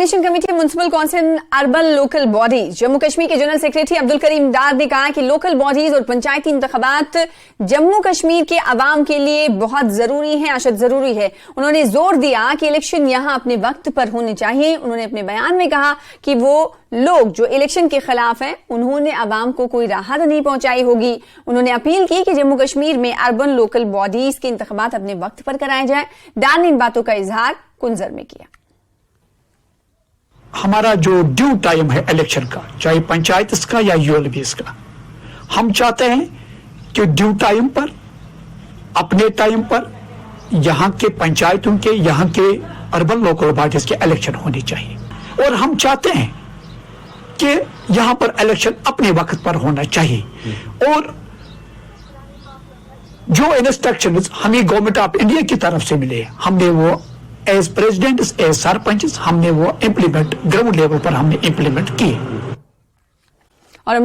Coordination committee municipal council urban local bodies Jammu Kashmir के general secretary Abdul Karim दाद ने कहा कि लोकल बॉडीज और पंचायती इंतखाबात जम्मू कश्मीर के अवाम के लिए बहुत जरूरी है, अशद जरूरी है। उन्होंने जोर दिया कि इलेक्शन यहां अपने वक्त पर होने चाहिए। उन्होंने अपने बयान में कहा कि वो लोग जो इलेक्शन के खिलाफ हैं उन्होंने अवाम को कोई राहत नहीं पहुंचाई होगी। उन्होंने अपील की कि जम्मू कश्मीर में अर्बन लोकल बॉडीज के इंतखाबात अपने वक्त पर कराए जाए। दाद ने इन बातों का इजहार कुंजर में किया। हमारा जो ड्यू टाइम है इलेक्शन का, चाहे पंचायत का या यूएलबीएस का, हम चाहते हैं कि ड्यू टाइम पर, अपने टाइम पर यहाँ के पंचायतों के, यहाँ के अर्बन लोकल बॉडीज के इलेक्शन होने चाहिए। और हम चाहते हैं कि यहाँ पर इलेक्शन अपने वक्त पर होना चाहिए। और जो इंस्ट्रक्शंस हमें गवर्नमेंट ऑफ इंडिया की तरफ से मिले, हमने वो एज प्रेसिडेंट, एज सरपंच, हमने वो इम्प्लीमेंट ग्राउंड लेवल पर हमने इम्प्लीमेंट किए। और हम